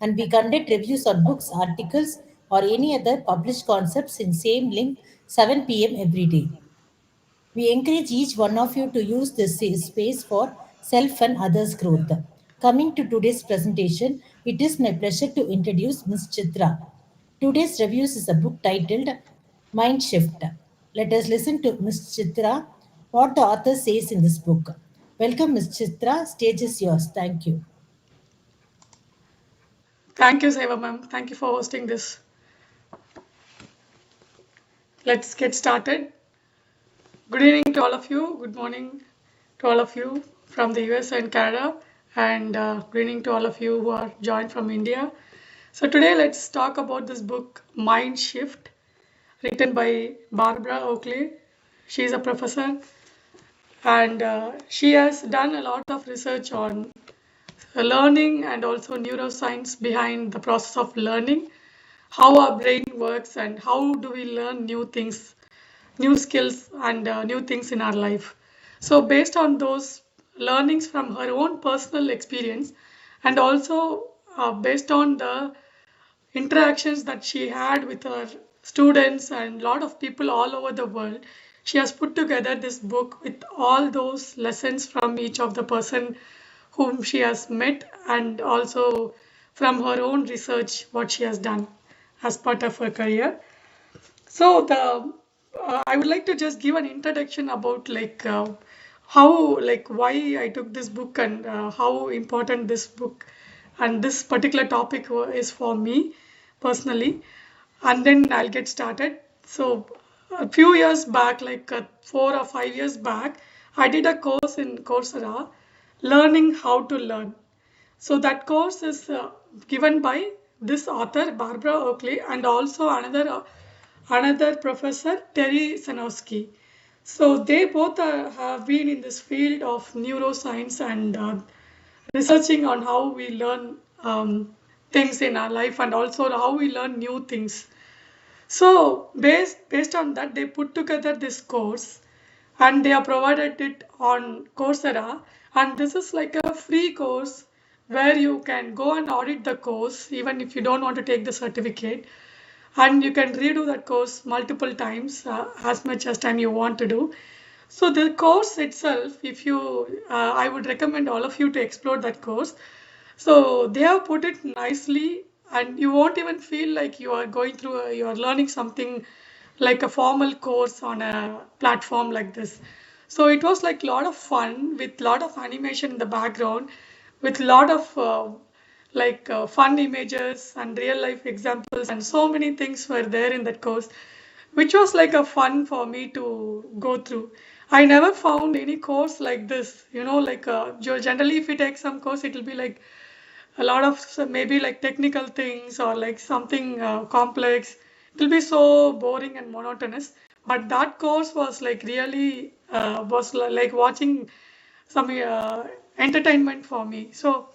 and we conduct reviews on books, articles, or any other published concepts in same link 7 p.m. every day. We encourage each one of you to use this space for self and others' growth. Coming to today's presentation, it is my pleasure to introduce Ms. Chitra. Today's reviews is a book titled Mindshift. Let us listen to Ms. Chitra, what the author says in this book. Welcome, Ms. Chitra. Stage is yours. Thank you. Thank you, Seva ma'am. Thank you for hosting this. Let's get started. Good evening to all of you. Good morning to all of you from the US and Canada. And good evening to all of you who are joined from India. So today let's talk about this book, Mind Shift, written by Barbara Oakley. She is a professor and she has done a lot of research on learning and also neuroscience behind the process of learning, how our brain works and how do we learn new things, new skills and new things in our life. So based on those learnings from her own personal experience and also based on the interactions that she had with her students and a lot of people all over the world, she has put together this book with all those lessons from each of the person whom she has met and also from her own research what she has done as part of her career. So the I would like to just give an introduction about how why I took this book and how important this book and this particular topic is for me personally, and then I'll get started. So a few years back, 4 or 5 years back, I did a course in Coursera, learning how to learn. So that course is given by this author Barbara Oakley and also another professor Terry Sanowski. So they both have been in this field of neuroscience and researching on how we learn things in our life and also how we learn new things. So based on that, they put together this course and they have provided it on Coursera. And this is like a free course where you can go and audit the course even if you don't want to take the certificate. And you can redo that course multiple times, as much as time you want to do. So the course itself, if you, I would recommend all of you to explore that course. So they have put it nicely, and you won't even feel like you are going through, you are learning something like a formal course on a platform like this. So it was like a lot of fun with a lot of animation in the background, with a lot of fun images and real life examples, and so many things were there in that course, which was like a fun for me to go through. I never found any course like this, generally if you take some course, it will be like a lot of maybe like technical things or like something complex. It will be so boring and monotonous. But that course was like really like watching some entertainment for me. So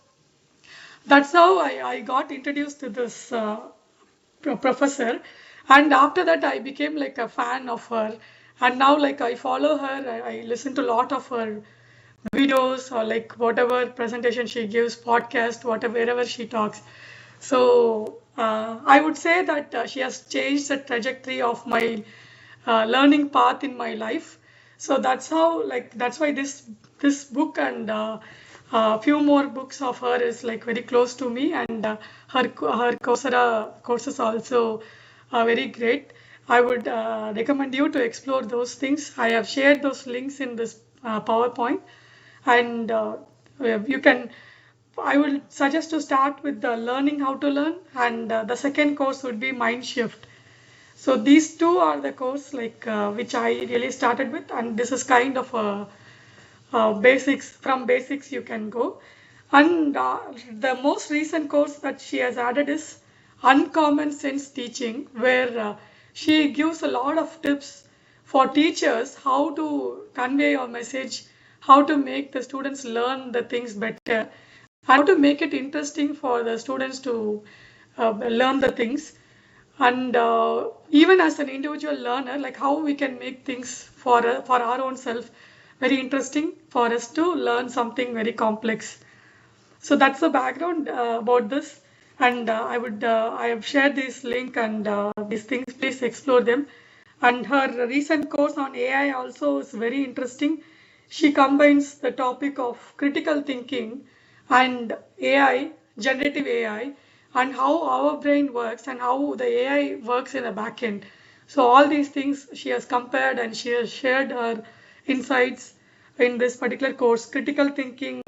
that's how I got introduced to this professor, and after that I became like a fan of her, and now like I follow her. I listen to a lot of her videos or like whatever presentation she gives, podcast, whatever, wherever she talks. So I would say that she has changed the trajectory of my learning path in my life. So that's how, like, that's why this book and a few more books of her is like very close to me, and her Coursera courses also are very great. I would recommend you to explore those things. I have shared those links in this PowerPoint, and you can. I will suggest to start with the learning how to learn, and the second course would be Mindshift. So these two are the course which I really started with, and this is kind of a basics. From basics you can go, and the most recent course that she has added is Uncommon Sense Teaching, where she gives a lot of tips for teachers how to convey your message, how to make the students learn the things better, how to make it interesting for the students to learn the things, and even as an individual learner, like how we can make things for our own self very interesting for us to learn something very complex. So that's the background about this. and I have shared this link and these things. Please explore them. And her recent course on AI also is very interesting. She combines the topic of critical thinking and AI, generative AI, and how our brain works and how the AI works in the back end. So all these things she has compared and she has shared her insights in this particular course, critical thinking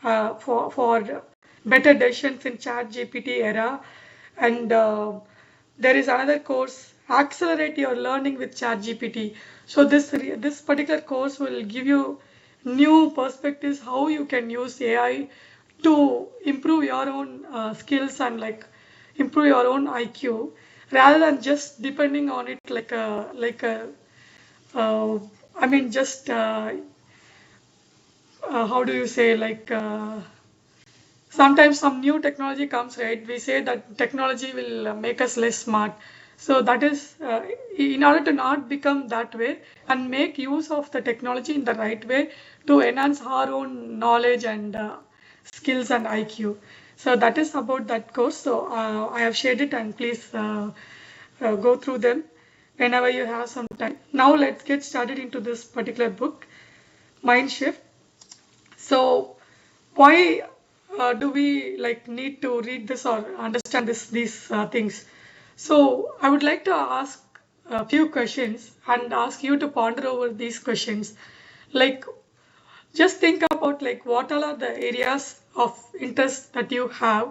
for better decisions in chat GPT era. And there is another course, accelerate your learning with chat GPT. So this particular course will give you new perspectives how you can use AI to improve your own skills and like improve your own IQ rather than just depending on it like a uh, I mean just how do you say sometimes some new technology comes, right? We say that technology will make us less smart. So that is in order to not become that way and make use of the technology in the right way to enhance our own knowledge and skills and IQ. So that is about that course. So I have shared it, and please go through them whenever you have some time. Now let's get started into this particular book, Mindshift. So why do we like need to read this or understand these things? So I would like to ask a few questions and ask you to ponder over these questions. Like, just think about like what all are the areas of interest that you have,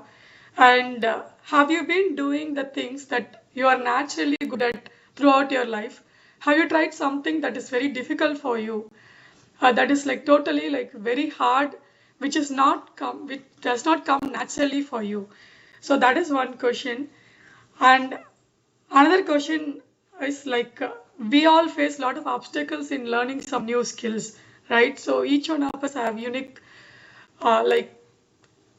and have you been doing the things that you are naturally good at throughout your life? Have you tried something that is very difficult for you, that is like totally like very hard, which does not come naturally for you? So that is one question. And another question is like we all face a lot of obstacles in learning some new skills, right? So each one of us have unique like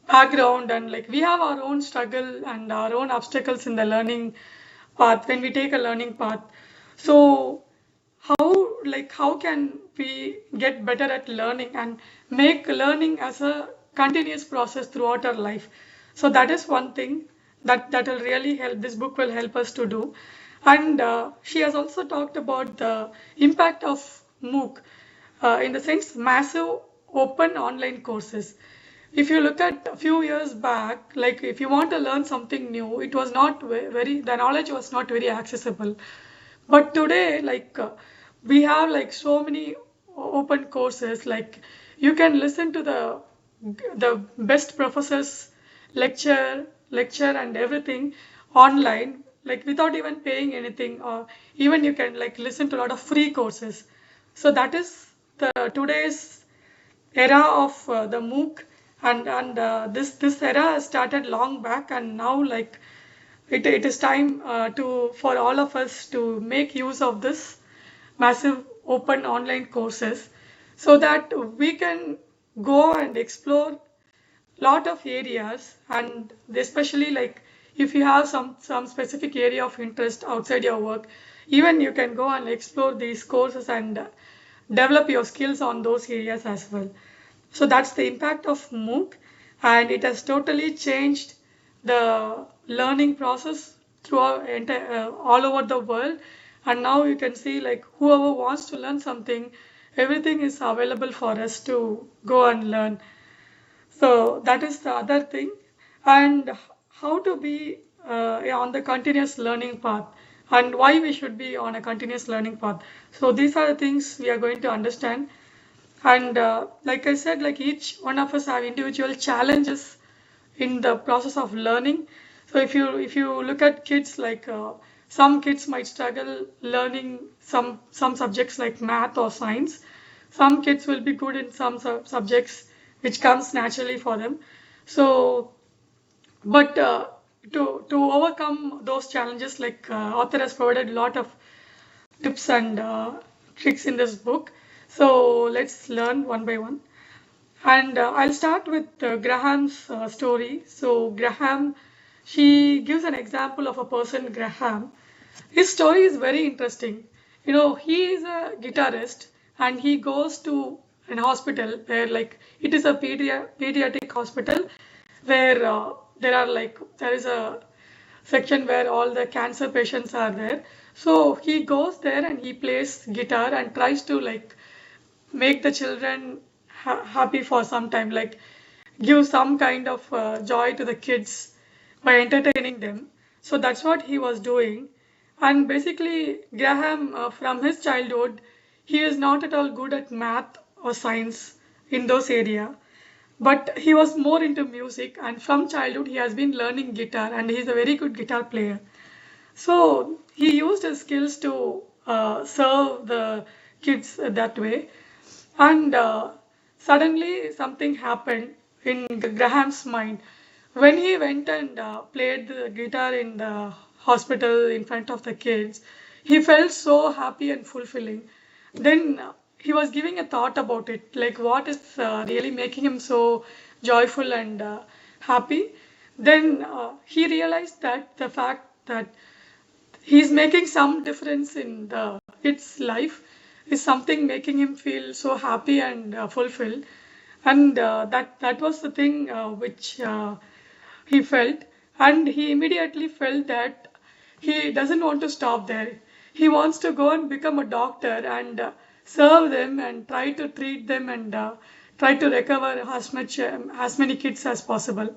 background, and like we have our own struggle and our own obstacles in the learning path when we take a learning path. So how can we get better at learning and make learning as a continuous process throughout our life? So that is one thing that will really help. This book will help us to do. And she has also talked about the impact of MOOC, in the sense massive open online courses. If you look at a few years back, like if you want to learn something new, it was not very, the knowledge was not very accessible. But today, we have like so many open courses, like you can listen to the best professors lecture and everything online, like without even paying anything, or even you can like listen to a lot of free courses. So that is the today's era of the MOOC, and this era started long back, and now like it is time to for all of us to make use of this massive open online courses so that we can go and explore lot of areas, and especially like if you have some specific area of interest outside your work, even you can go and explore these courses and develop your skills on those areas as well. So that's the impact of MOOC, and it has totally changed the learning process throughout all over the world. And now you can see like whoever wants to learn something, everything is available for us to go and learn. So that is the other thing. And how to be on the continuous learning path, and why we should be on a continuous learning path. So these are the things we are going to understand. And like I said, like each one of us have individual challenges in the process of learning. So if you look at kids, like some kids might struggle learning some subjects like math or science. Some kids will be good in some subjects which comes naturally for them. So but to overcome those challenges, like author has provided a lot of tips and tricks in this book. So let's learn one by one. And I'll start with Graham's story. So Graham, she gives an example of a person, Graham. His story is very interesting. You know, he is a guitarist, and he goes to an hospital where like it is a pediatric hospital where there is a section where all the cancer patients are there. So he goes there and he plays guitar and tries to like make the children happy for some time, like give some kind of joy to the kids by entertaining them. So that's what he was doing. And basically, Graham, from his childhood, he is not at all good at math or science in those area, but he was more into music. And from childhood, he has been learning guitar, and he's a very good guitar player. So he used his skills to serve the kids that way. And suddenly something happened in Graham's mind. When he went and played the guitar in the hospital in front of the kids, he felt so happy and fulfilling. Then he was giving a thought about it, like what is really making him so joyful and happy. Then he realized that the fact that he's making some difference in the kid's life is something making him feel so happy and fulfilled. And that was the thing which he felt. And he immediately felt that he doesn't want to stop there. He wants to go and become a doctor and serve them and try to treat them and try to recover as many kids as possible.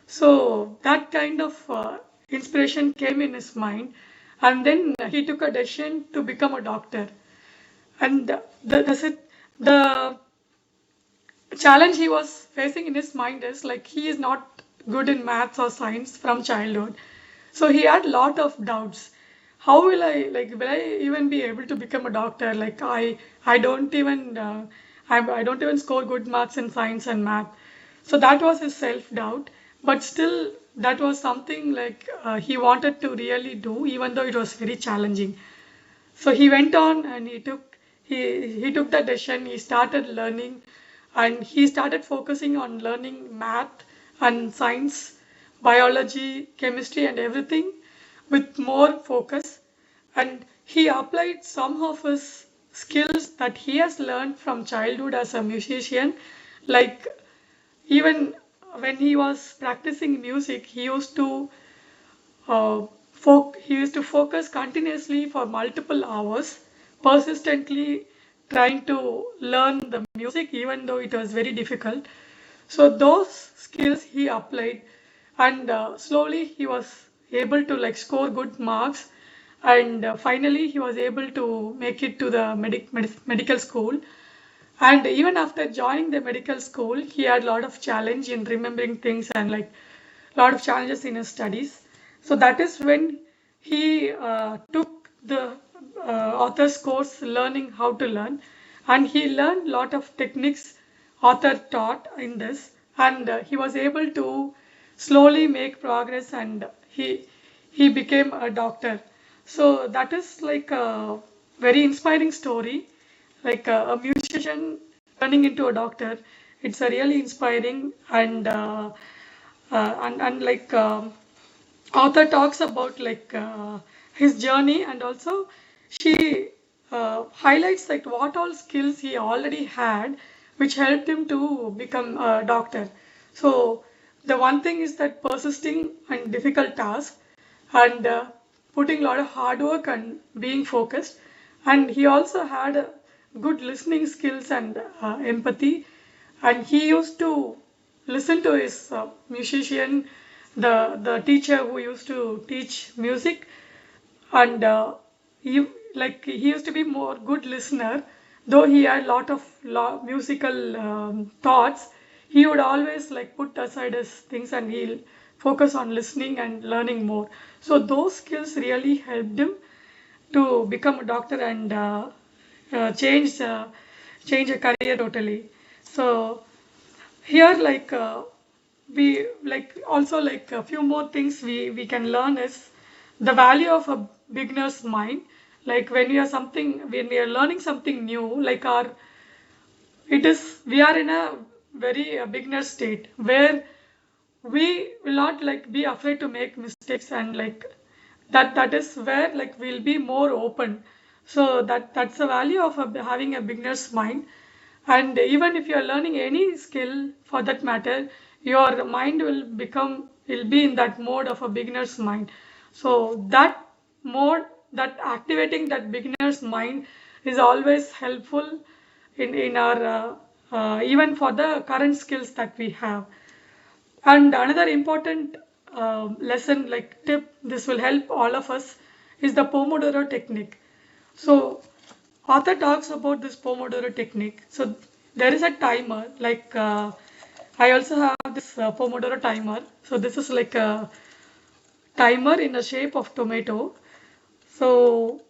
So that kind of inspiration came in his mind, and then he took a decision to become a doctor. And the challenge he was facing in his mind is like he is not good in maths or science from childhood, so he had lot of doubts. How will I even be able to become a doctor? Like I don't even I don't even score good marks in science and math. So that was his self doubt, but still that was something like he wanted to really do, even though it was very challenging. So he went on and he took the decision. He started learning, and he started focusing on learning math and science, biology, chemistry, and everything with more focus. And he applied some of his skills that he has learned from childhood as a musician, like even when he was practicing music, he used to focus continuously for multiple hours, persistently trying to learn the music, even though it was very difficult. So those skills he applied, and slowly he was able to like score good marks, and finally he was able to make it to the medical school. And even after joining the medical school, he had a lot of challenge in remembering things and like a lot of challenges in his studies. So that is when he took the author's course, learning how to learn, and he learned a lot of techniques author taught in this, and he was able to slowly make progress, and he became a doctor. So that is like a very inspiring story, like a musician turning into a doctor. It's a really inspiring, and like author talks about like his journey, and also she highlights like what all skills he already had which helped him to become a doctor. So the one thing is that persisting in difficult tasks, and putting a lot of hard work and being focused. And he also had good listening skills and empathy, and he used to listen to his musician, the teacher who used to teach music. And he used to be more good listener, though he had lot of musical thoughts. He would always like put aside his things, and he'll focus on listening and learning more. So those skills really helped him to become a doctor and uh, change uh, change a career totally. So here we like also like a few more things we can learn is the value of a beginner's mind. Like when we are learning something new, like our it is we are in a very beginner state where we will not like be afraid to make mistakes, and like that is where like we'll be more open. So that's the value of having a beginner's mind. And even if you are learning any skill for that matter, your mind will become will be in that mode of a beginner's mind. So that mode, that activating that beginner's mind is always helpful in our even for the current skills that we have. And another important lesson, like tip, this will help all of us, is the Pomodoro technique. So author talks about this Pomodoro technique. So there is a timer, like I also have this Pomodoro timer. So this is like a timer in the shape of tomato. So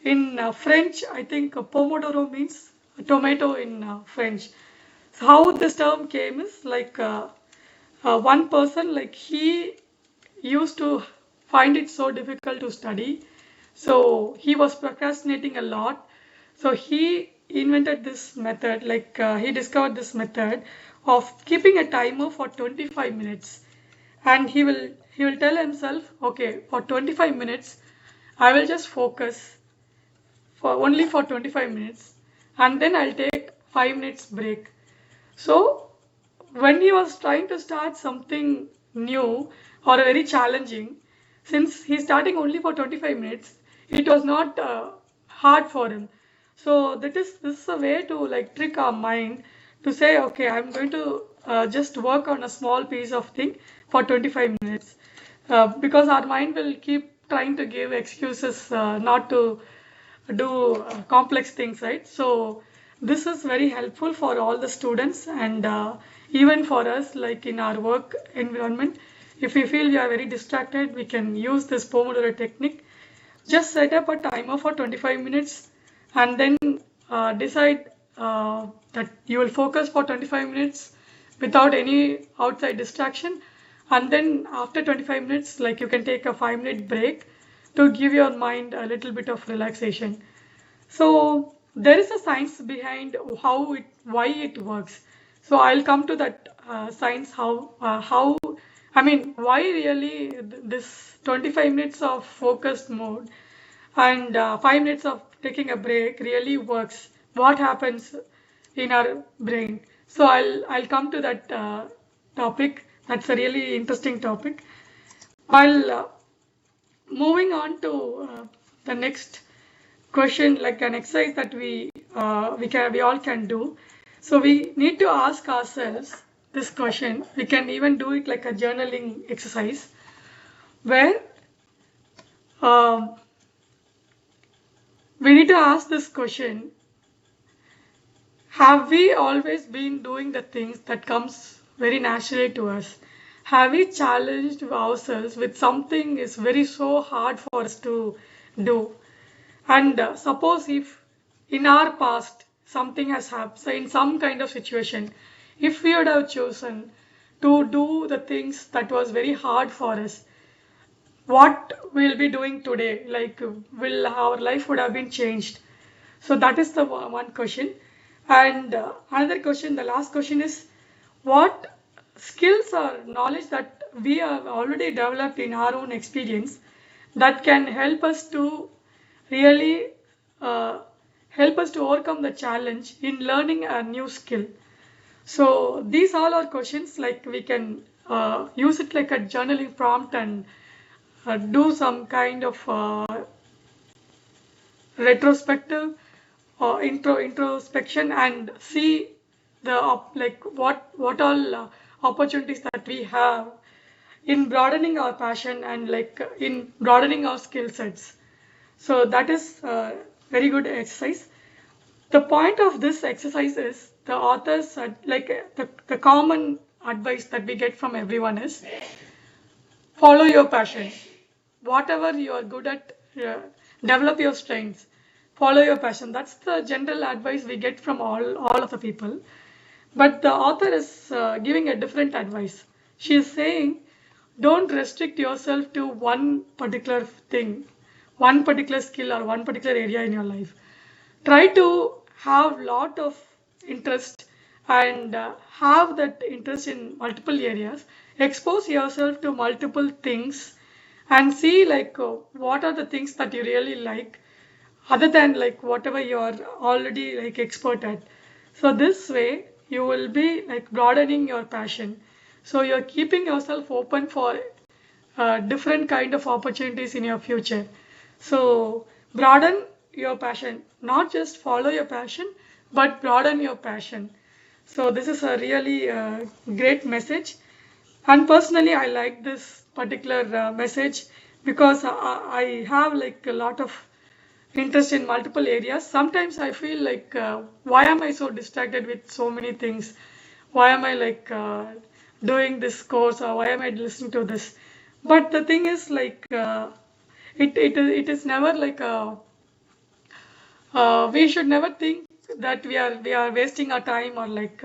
in French, I think Pomodoro means tomato in French. So how this term came is like one person, like he used to find it so difficult to study, so he was procrastinating a lot. So he invented this method, like he discovered this method of keeping a timer for 25 minutes, and he will tell himself, okay, for 25 minutes I will just focus for only for 25 minutes, and then I'll take 5 minutes break. So when he was trying to start something new or very challenging, since he's starting only for 25 minutes, it was not hard for him. So this is a way to like trick our mind to say, okay, I'm going to just work on a small piece of thing for 25 minutes, because our mind will keep trying to give excuses not to do complex things, right? So this is very helpful for all the students, and even for us, like in our work environment. If we feel we are very distracted, we can use this Pomodoro technique. Just set up a timer for 25 minutes, and then decide that you will focus for 25 minutes without any outside distraction. And then after 25 minutes, like you can take a 5-minute break to give your mind a little bit of relaxation. So there is a science behind why it works. So I'll come to that science, how I mean, why really this 25 minutes of focused mode and 5 minutes of taking a break really works. What happens in our brain? So I'll come to that topic. That's a really interesting topic. While moving on to the next question, like an exercise that we all can do. So we need to ask ourselves this question. We can even do it like a journaling exercise, where um, we need to ask this question: have we always been doing the things that comes very naturally to us? Have we challenged ourselves with something is very so hard for us to do? And suppose if in our past something has happened, so in some kind of situation, if we would have chosen to do the things that was very hard for us, what we'll be doing today? Like, will our life would have been changed? So that is the one question. And another question, the last question is, what skills or knowledge that we have already developed in our own experience that can help us to really uh, help us to overcome the challenge in learning a new skill? So these all are questions, like we can use it like a journaling prompt, and do some kind of retrospective or introspection, and see the like what all opportunities that we have in broadening our passion, and like in broadening our skill sets. So that is very good exercise. The point of this exercise is the authors like the common advice that we get from everyone is follow your passion. Whatever you are good at, develop your strengths. Follow your passion. That's the general advice we get from all of the people. But the author is giving a different advice. She is saying, don't restrict yourself to one particular thing, one particular skill, or one particular area in your life. Try to have lot of interest, and have that interest in multiple areas. Expose yourself to multiple things, and see like what are the things that you really like, other than like whatever you are already like expert at. So this way you will be like broadening your passion. So you're keeping yourself open for different kind of opportunities in your future. So broaden your passion, not just follow your passion, but broaden your passion. So this is a really great message, and personally I like this particular message because I have like a lot of interest in multiple areas. Sometimes I feel like, why am I so distracted with so many things? Why am I like doing this course, or why am I listening to this? But the thing is like, it is never like a, we should never think that we are wasting our time, or like,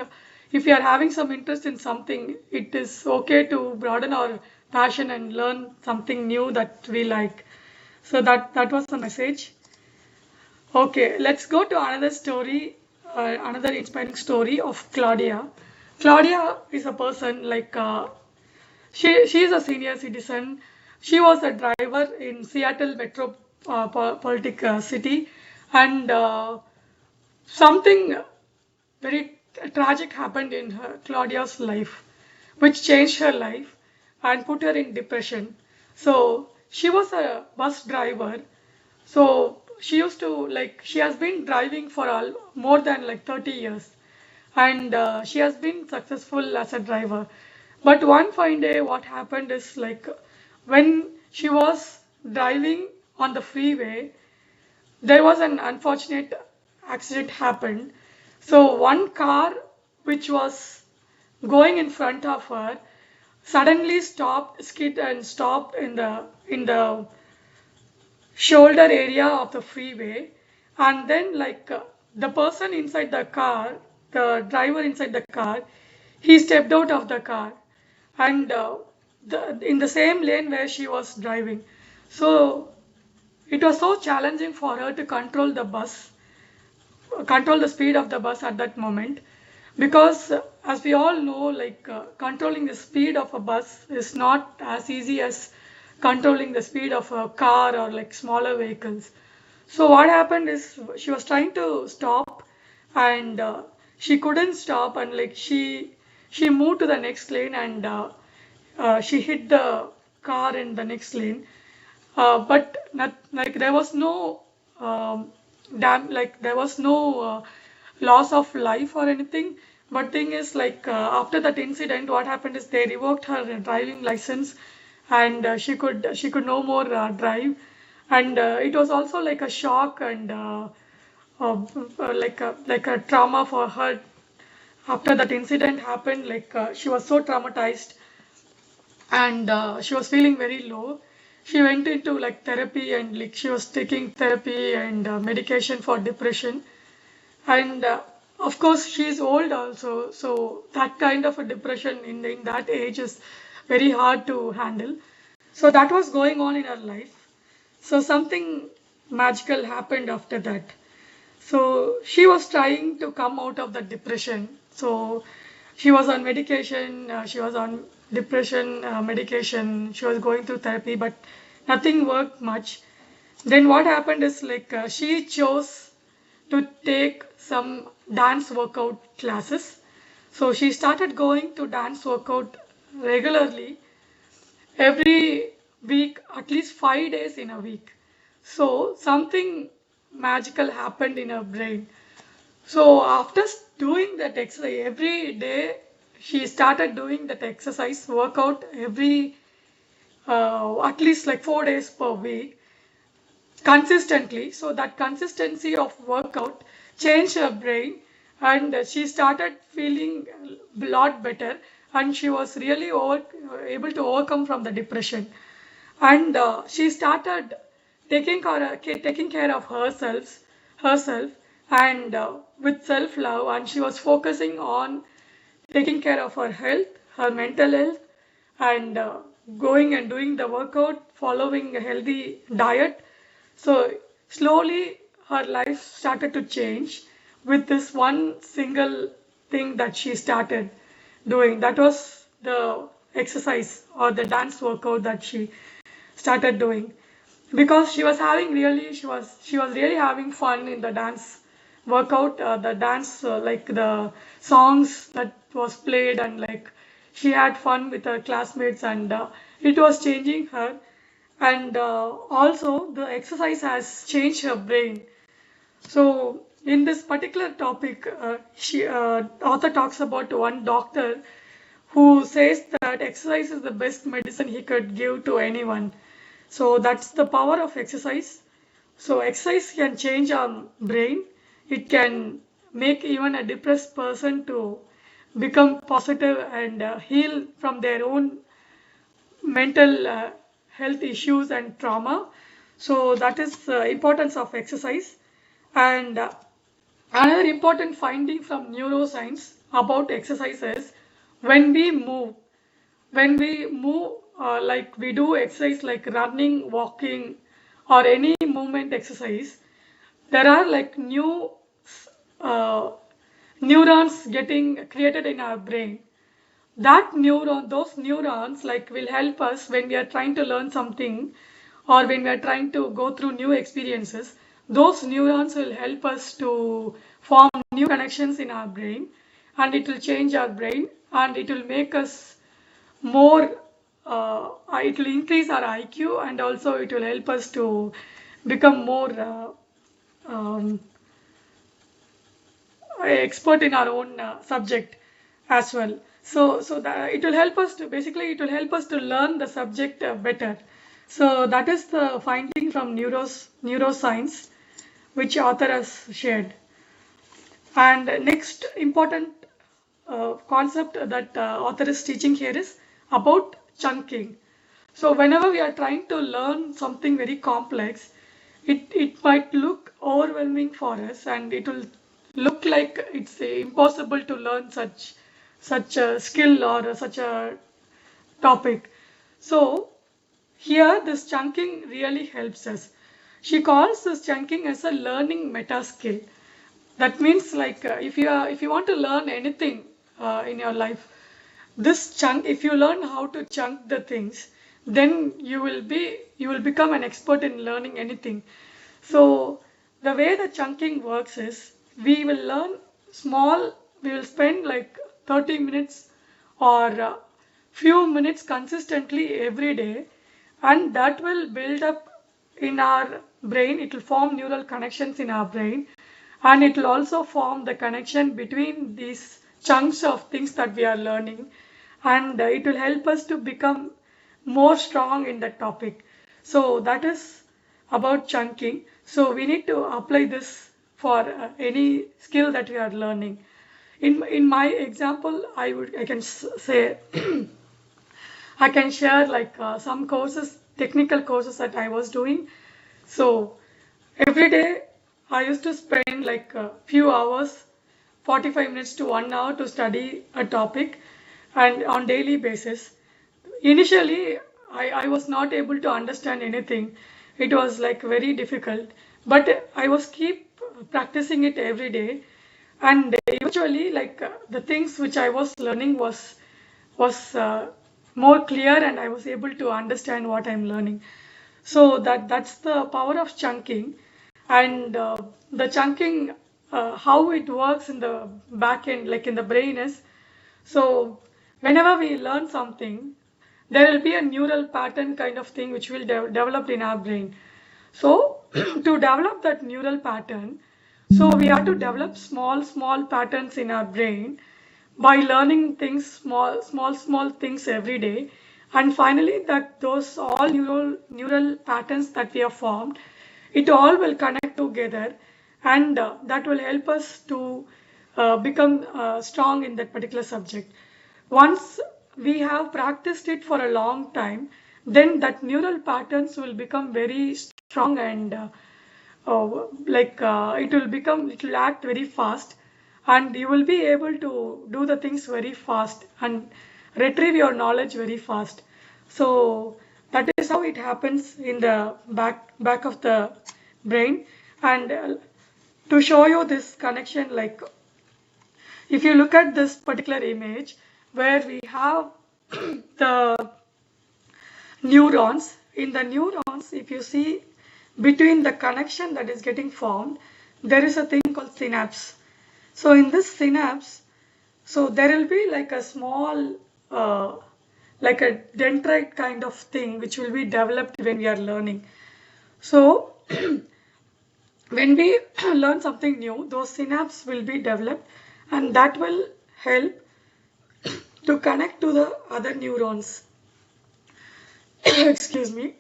if we are having some interest in something, it is okay to broaden our passion and learn something new that we like. So that was the message. Okay, let's go to another story, another inspiring story of Claudia. Claudia is a person like, she is a senior citizen. She was a driver in Seattle metropolitan city, and something very tragic happened in her Claudia's life, which changed her life and put her in depression. So she was a bus driver. So she used to like, she has been driving for more than like 30 years, and she has been successful as a driver. But one fine day, what happened is like, when she was driving on the freeway, there was an unfortunate accident happened. So one car which was going in front of her suddenly stopped, skid and stopped in the shoulder area of the freeway. And then like, the person inside the car, the driver inside the car, he stepped out of the car, and in the same lane where she was driving. So it was so challenging for her to control the speed of the bus at that moment, because as we all know, like, controlling the speed of a bus is not as easy as controlling the speed of a car or like smaller vehicles. So what happened is, she was trying to stop, and she couldn't stop, and like, she moved to the next lane, and she hit the car in the next lane. But not like, there was no like, there was no loss of life or anything. But thing is like, after that incident, what happened is they revoked her driving license, and she could no more drive. And it was also like a shock, and uh, like a trauma for her. After that incident happened, like, she was so traumatized, and she was feeling very low. She went into like therapy, and like, she was taking therapy and medication for depression. And of course, she is old also, so that kind of a depression in that age is very hard to handle. So that was going on in her life. So something magical happened after that. So she was trying to come out of the depression. So she was on medication, she was on depression medication, she was going through therapy, but nothing worked much. Then what happened is like, she chose to take some dance workout classes. So she started going to dance workout regularly every week, at least 5 days in a week. So something magical happened in her brain. So after doing that exercise every day, she started doing that exercise workout every at least like 4 days per week consistently. So that consistency of workout changed her brain, and she started feeling a lot better, and she was really able to overcome from the depression. And she started taking care of herself, and with self love, and she was focusing on taking care of her health, her mental health, and going and doing the workout, following a healthy diet. So slowly her life started to change with this one single thing that she started doing. That was the exercise or the dance workout that she started doing, because she was really having fun in the dance workout, the dance, like the songs that was played, and like, she had fun with her classmates, and it was changing her. And also the exercise has changed her brain. So in this particular topic, author talks about one doctor who says that exercise is the best medicine he could give to anyone. So that's the power of exercise. So exercise can change our brain. It can make even a depressed person to become positive and heal from their own mental health issues and trauma. So that is the importance of exercise. And another important finding from neuroscience about exercise is when we move, like we do exercise like running, walking, or any movement exercise, there are like new uh, neurons getting created in our brain. Those neurons like will help us when we are trying to learn something, or when we are trying to go through new experiences. Those neurons will help us to form new connections in our brain, and it will change our brain, and it will make us more it will increase our IQ, and also it will help us to become more um, expert in our own subject as well. So that it will help us to basically it will help us to learn the subject better. So that is the finding from neuroscience which author has shared. And next important concept that author is teaching here is about chunking. So whenever we are trying to learn something very complex, it might look overwhelming for us, and it will look like it's impossible to learn such a skill or such a topic. So here this chunking really helps us. She calls this chunking as a learning meta skill. That means like if you want to learn anything in your life, this chunk, if you learn how to chunk the things, then you will become an expert in learning anything. So the way the chunking works is we will learn small, we will spend like 30 minutes or few minutes consistently every day, and that will build up in our brain. It will form neural connections in our brain, and it will also form the connection between these chunks of things that we are learning, and it will help us to become more strong in that topic. So that is about chunking. So we need to apply this for any skill that we are learning. In my example, I can say I can share like some courses, technical courses that I was doing. So every day I used to spend like a few hours, 45 minutes to 1 hour to study a topic, and on daily basis. Initially, I was not able to understand anything. It was like very difficult, but I was keep practicing it every day, and eventually, like the things which I was learning was more clear, and I was able to understand what I'm learning. So that's the power of chunking, and the chunking, how it works in the back end, like in the brain is, so whenever we learn something, there will be a neural pattern kind of thing which will develop in our brain. So to develop that neural pattern, so we have to develop small patterns in our brain by learning things, small things every day. And finally, that those all neural patterns that we have formed, it all will connect together, and that will help us to become strong in that particular subject. Once we have practiced it for a long time, then that neural patterns will become very strong, and it will act very fast, and you will be able to do the things very fast and retrieve your knowledge very fast. So that is how it happens in the back of the brain. And to show you this connection, like if you look at this particular image where we have the neurons, in the neurons, if you see between the connection that is getting formed, there is a thing called synapse. So in this synapse, so there will be like a small uh, like a dendrite kind of thing which will be developed when we are learning. So when we learn something new, those synapses will be developed, and that will help to connect to the other neurons. Excuse me.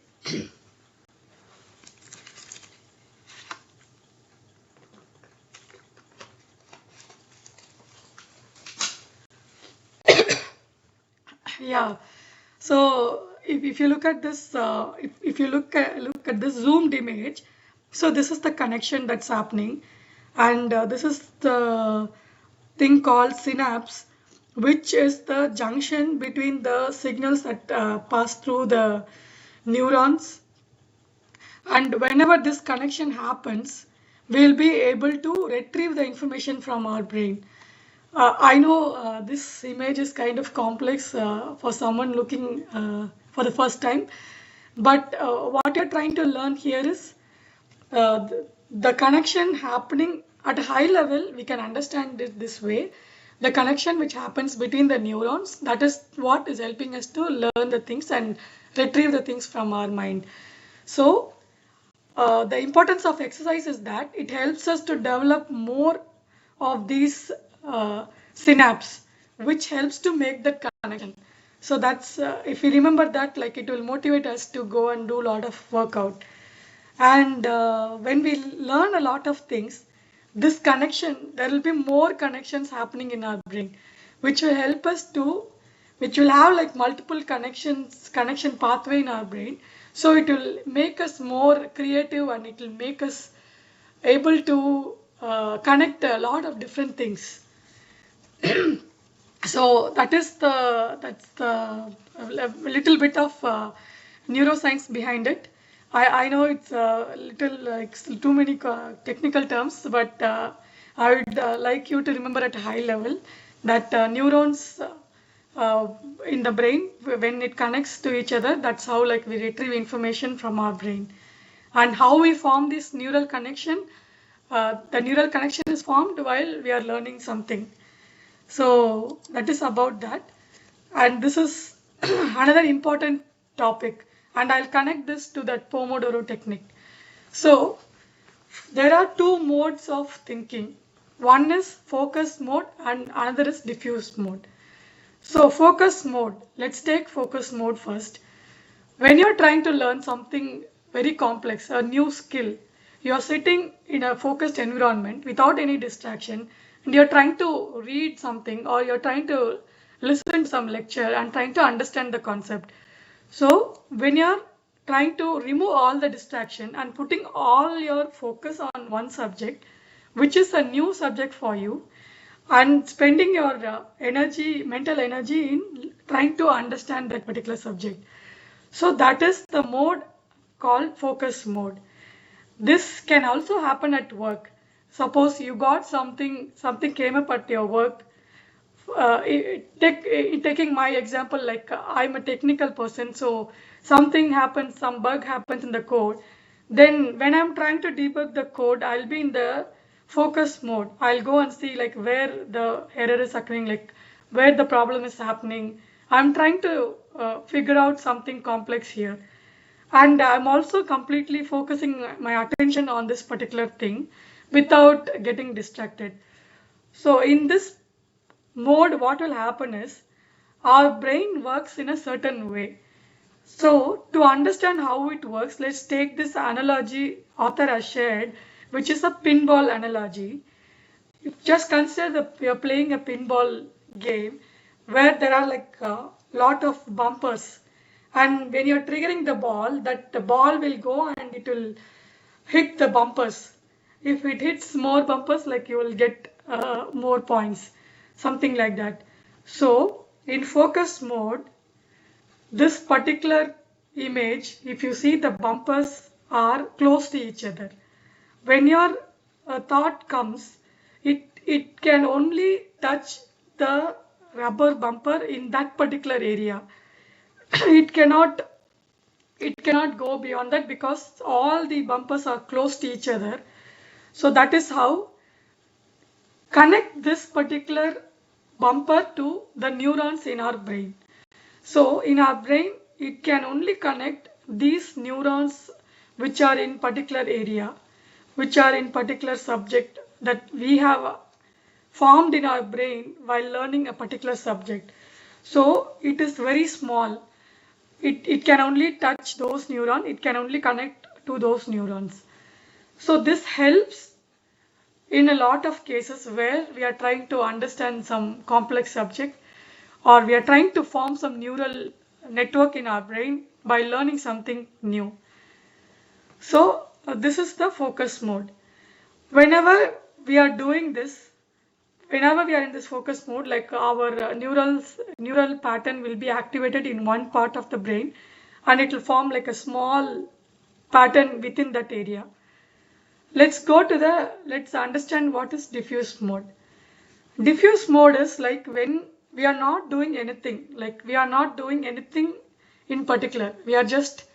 Yeah. So if you look at this, if you look at this zoomed image, so this is the connection that's happening, and this is the thing called synapse, which is the junction between the signals that pass through the neurons. And whenever this connection happens, we'll be able to retrieve the information from our brain. I know this image is kind of complex for someone looking for the first time, but what you're trying to learn here is the connection happening at a high level. We can understand it this way. The connection which happens between the neurons, that is what is helping us to learn the things and retrieve the things from our mind. So the importance of exercise is that it helps us to develop more of these synapse, which helps to make that connection. So that's if we remember that, like it will motivate us to go and do a lot of workout. And when we learn a lot of things, this connection, there will be more connections happening in our brain, which will help us to, which will have like multiple connection pathway in our brain. So it will make us more creative, and it will make us able to connect a lot of different things. So that's the a little bit of neuroscience behind it. I know it's a little like too many technical terms, but I would like you to remember at a high level that neurons uh, in the brain, when it connects to each other, that's how like we retrieve information from our brain. And how we form this neural connection, the neural connection is formed while we are learning something. So that is about that. And this is another important topic. And I'll connect this to that Pomodoro technique. So there are two modes of thinking. One is focus mode and another is diffuse mode. So focus mode, let's take focus mode first. When you're trying to learn something very complex, a new skill, you're sitting in a focused environment without any distraction, and you're trying to read something, or you're trying to listen to some lecture and trying to understand the concept. So when you're trying to remove all the distraction and putting all your focus on one subject, which is a new subject for you, and spending your energy, mental energy in trying to understand that particular subject. So that is the mode called focus mode. This can also happen at work. Suppose you got something came up at your work. Taking my example, like I'm a technical person, so something happens, some bug happens in the code. Then when I'm trying to debug the code, I'll be in the focus mode. I'll go and see like where the error is occurring, like where the problem is happening. I'm trying to figure out something complex here. And I'm also completely focusing my attention on this particular thing without getting distracted. So in this mode, what will happen is our brain works in a certain way. So to understand how it works, let's take this analogy author has shared, which is a pinball analogy. Just consider you're playing a pinball game where there are like a lot of bumpers, and when you're triggering the ball, that the ball will go and it will hit the bumpers. If it hits more bumpers, like you will get more points, something like that. So in focus mode, this particular image, if you see, the bumpers are close to each other. When your thought comes, it can only touch the rubber bumper in that particular area. it cannot it cannot go beyond that because all the bumpers are close to each other. So that is how connect this particular bumper to the neurons in our brain. So in our brain, it can only connect these neurons which are in particular area, which are in particular subject that we have formed in our brain while learning a particular subject. So it is very small. It can only touch those neurons, it can only connect to those neurons. So this helps in a lot of cases where we are trying to understand some complex subject, or we are trying to form some neural network in our brain by learning something new. So this is the focus mode. Whenever we are doing this, whenever we are in this focus mode, like our neural pattern will be activated in one part of the brain, and it will form like a small pattern within that area. Let's understand what is diffuse mode. Diffuse mode is like when we are not doing anything, like we are not doing anything in particular. We are just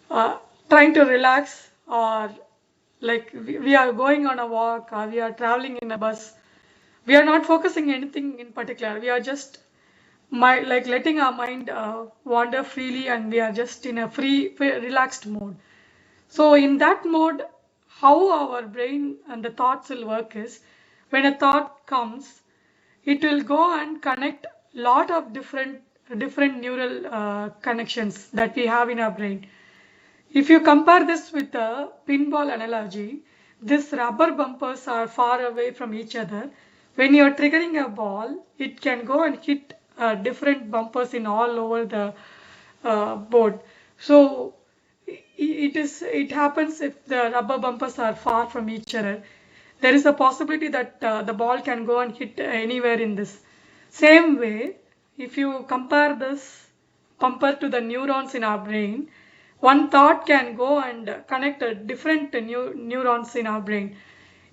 trying to relax, or like we are going on a walk, or we are traveling in a bus. We are not focusing anything in particular. We are just like letting our mind wander freely, and we are just in a relaxed mode. So in that mode, how our brain and the thoughts will work is, when a thought comes, it will go and connect lot of different neural connections that we have in our brain. If you compare this with the pinball analogy, these rubber bumpers are far away from each other. When you are triggering a ball, it can go and hit different bumpers in all over the board. So it happens if the rubber bumpers are far from each other. There is a possibility that the ball can go and hit anywhere in this. Same way, if you compare this bumper to the neurons in our brain, one thought can go and connect different neurons in our brain.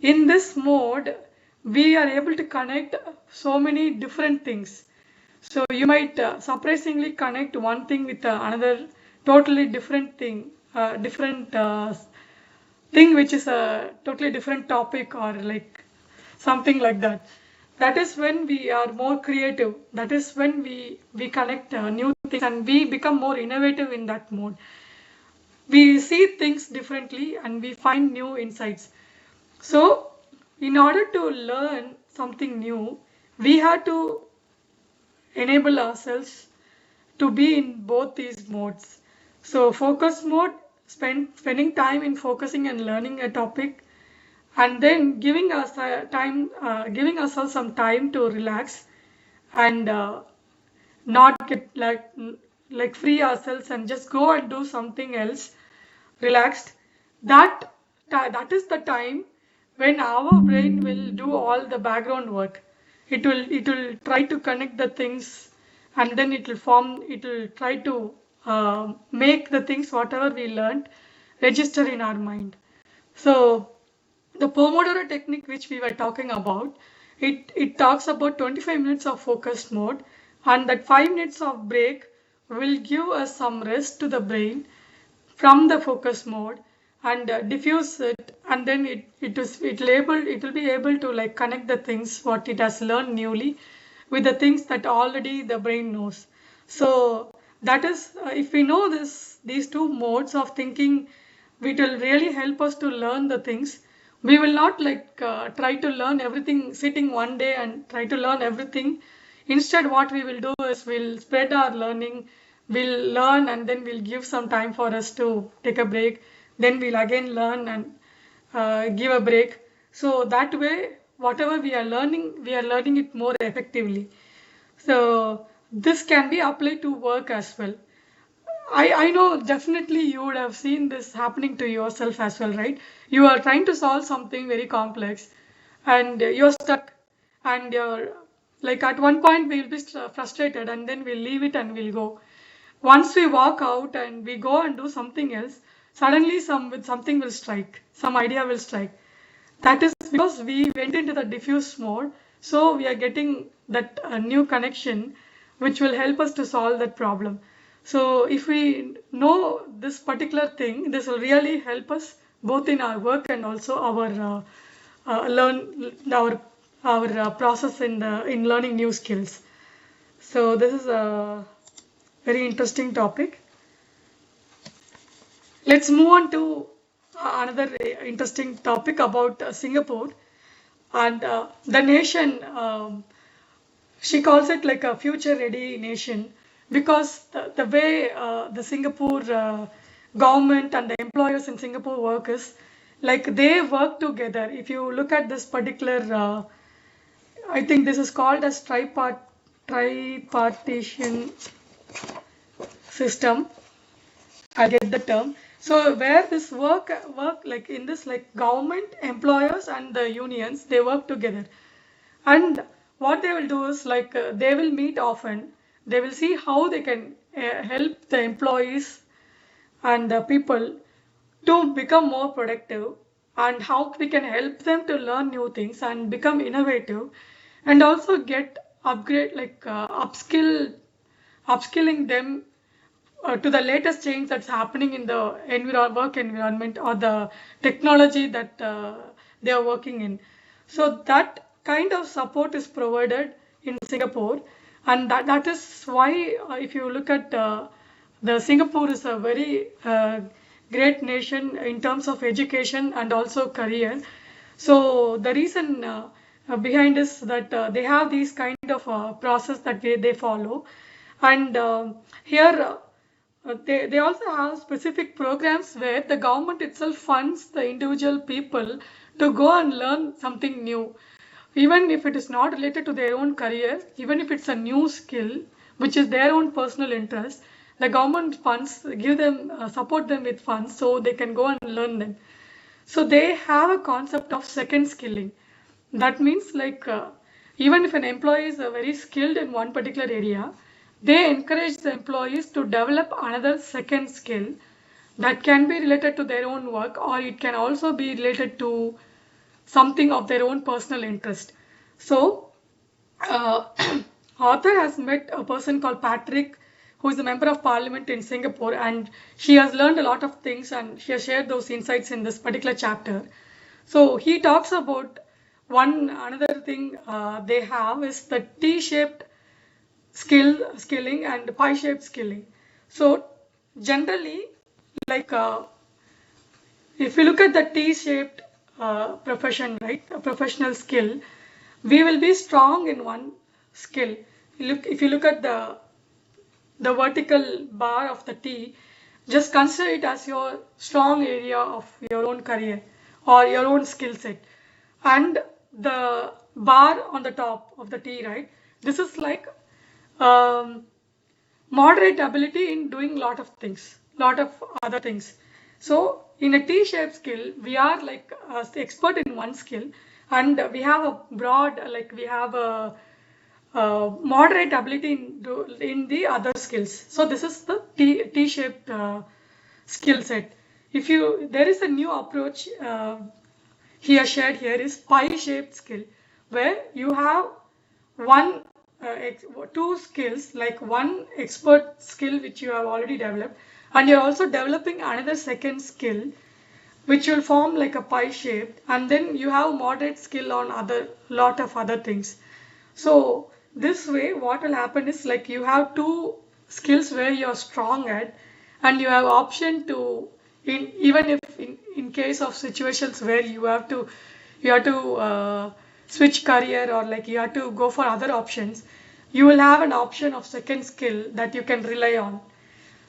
In this mode, we are able to connect so many different things. So you might surprisingly connect one thing with another totally different thing, different thing which is a totally different topic, or like something like that. That is when we are more creative. That is when we connect new things, and we become more innovative in that mode. We see things differently and we find new insights. So in order to learn something new, we have to enable ourselves to be in both these modes. So focus mode, spending time in focusing and learning a topic, and then giving ourselves some time to relax, and not get like free ourselves and just go and do something else relaxed. That is the time when our brain will do all the background work. It will try to connect the things, and then it will try to make the things whatever we learned register in our mind. So the Pomodoro technique which we were talking about, it talks about 25 minutes of focused mode, and that 5 minutes of break will give us some rest to the brain from the focus mode, and diffuse it, and then it will be able to like connect the things what it has learned newly with the things that already the brain knows. So that is, if we know these two modes of thinking, it will really help us to learn the things. We will not like try to learn everything sitting one day and try to learn everything. Instead, what we will do is we'll spread our learning. We'll learn, and then we'll give some time for us to take a break. Then we'll again learn and give a break. So that way, whatever we are learning it more effectively. So this can be applied to work as well. I know definitely you would have seen this happening to yourself as well, right? You are trying to solve something very complex, and you're stuck, and you're like at one point we'll be frustrated, and then we'll leave it and we'll go. Once we walk out and we go and do something else, suddenly something will strike, some idea will strike. That is because we went into the diffuse mode, so we are getting that new connection which will help us to solve that problem. So if we know this particular thing, this will really help us both in our work and also our process in learning new skills. So this is very interesting topic. Let's move on to another interesting topic about Singapore and the nation. She calls it like a future ready nation because the way the Singapore government and the employers in Singapore work is like they work together. If you look at this particular, I think this is called as tripartition system. I get the term. So where this work like in this like government, employers and the unions, they work together. And what they will do is like they will meet often. They will see how they can help the employees and the people to become more productive, and how we can help them to learn new things and become innovative, and also get upgrade like upskilling them to the latest change that's happening in the work environment or the technology that they are working in. So that kind of support is provided in Singapore, and that is why if you look at the Singapore is a very great nation in terms of education and also career. So the reason behind is that they have these kind of process that they follow, and here they also have specific programs where the government itself funds the individual people to go and learn something new, even if it is not related to their own career, even if it's a new skill which is their own personal interest. The government funds give them support them with funds so they can go and learn them. So they have a concept of second skilling. That means like even if an employee is very skilled in one particular area, they encourage the employees to develop another second skill that can be related to their own work, or it can also be related to something of their own personal interest. So uh, Arthur has met a person called Patrick, who is a member of parliament in Singapore, and she has learned a lot of things and she has shared those insights in this particular chapter. So he talks about one another thing they have is the T-shaped skilling and pie-shaped skilling. So generally, like if you look at the T-shaped profession, right, a professional skill, we will be strong in one skill. If you look at the vertical bar of the T, just consider it as your strong area of your own career or your own skill set. And the bar on the top of the T, right, this is like um, moderate ability in doing lot of things, lot of other things. So in a T-shaped skill, we are like expert in one skill, and we have a broad, like we have a moderate ability in the other skills. So this is the T-shaped skill set. If you there is a new approach here shared here is pie-shaped skill, where you have one two skills, like one expert skill which you have already developed, and you're also developing another second skill which will form like a pie shape, and then you have moderate skill on other lot of other things. So this way what will happen is like you have two skills where you're strong at, and you have option to even if in case of situations where you have to switch career, or like you have to go for other options, you will have an option of second skill that you can rely on.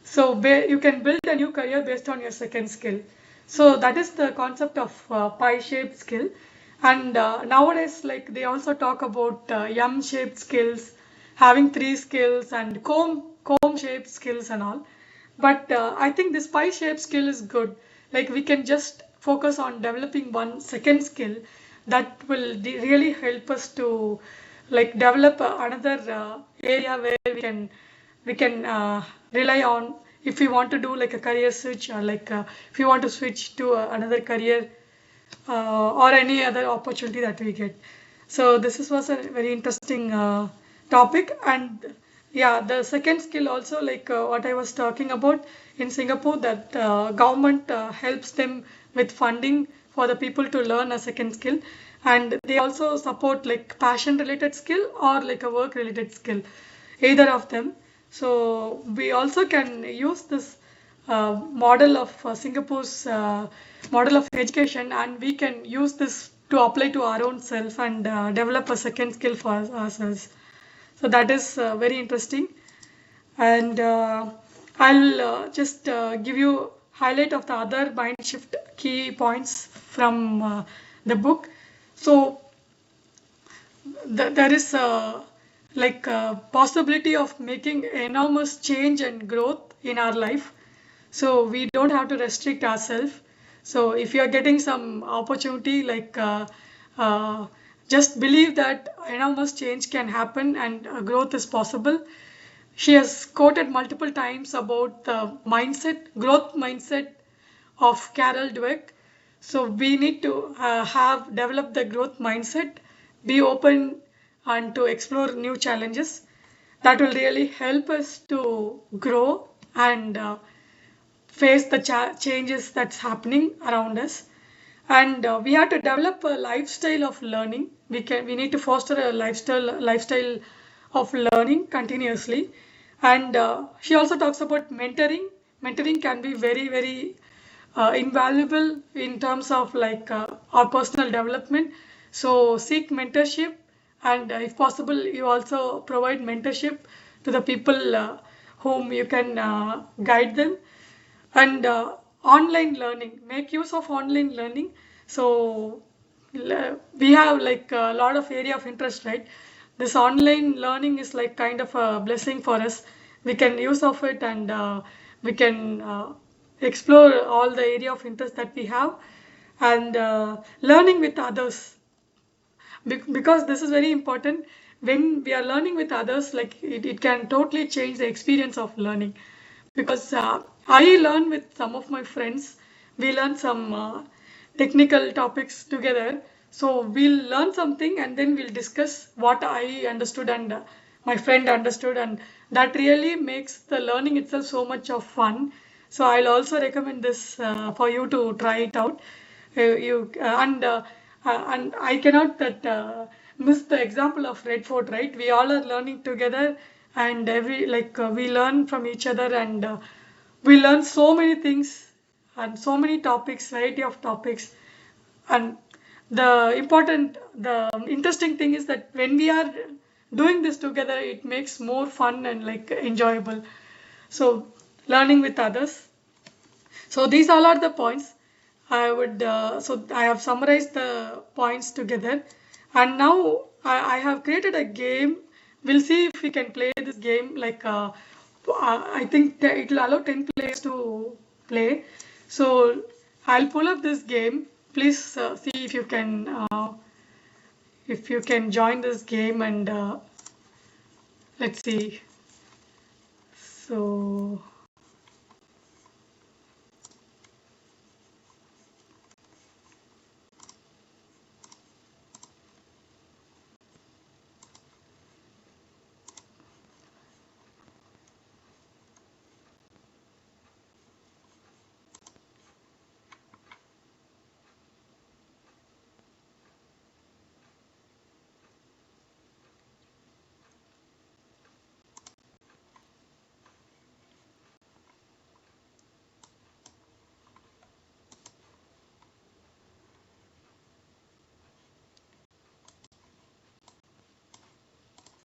So you can build a new career based on your second skill. So that is the concept of pie-shaped skill. And nowadays, like they also talk about M-shaped skills, having three skills, and comb-shaped skills and all. But I think this pie-shaped skill is good. Like we can just focus on developing one second skill that will really help us to like develop another area where we can rely on if we want to do like a career switch, or like if you want to switch to another career or any other opportunity that we get. So was a very interesting topic. And yeah, the second skill also, like what I was talking about in Singapore, that government helps them with funding for the people to learn a second skill, and they also support like passion related skill or like a work related skill, either of them. So we also can use this model of Singapore's model of education, and we can use this to apply to our own self and develop a second skill for ourselves. So that is very interesting. And I'll just give you highlight of the other mind shift key points from the book. So there is like a possibility of making enormous change and growth in our life, so we don't have to restrict ourselves. So if you are getting some opportunity, like just believe that enormous change can happen and growth is possible. She has quoted multiple times about the mindset, growth mindset of Carol Dweck. So we need to have developed the growth mindset, be open and to explore new challenges. That will really help us to grow and face the changes that's happening around us. And we have to develop a lifestyle of learning. We need to foster a lifestyle of learning continuously. And she also talks about mentoring. Mentoring can be very very invaluable in terms of like our personal development. So seek mentorship, and if possible you also provide mentorship to the people whom you can guide them. And online learning, make use of online learning. So we have like a lot of area of interest, right? This online learning is like kind of a blessing for us. We can use of it, and we can explore all the area of interest that we have. And learning with others, because this is very important. When we are learning with others, like it can totally change the experience of learning. Because I learn with some of my friends. We learn some technical topics together. So we'll learn something and then we'll discuss what I understood and my friend understood, and that really makes the learning itself so much of fun. So I'll also recommend this for you to try it out. You and I cannot that miss the example of Readforte, right? We all are learning together, and every like we learn from each other, and we learn so many things and so many topics, variety of topics. And the interesting thing is that when we are doing this together, it makes more fun and like enjoyable. So learning with others. So these all are the points. So I have summarized the points together, and now I have created a game. We'll see if we can play this game. Like I think that it will allow 10 players to play. So I'll pull up this game. Please see if you can join this game, and let's see. So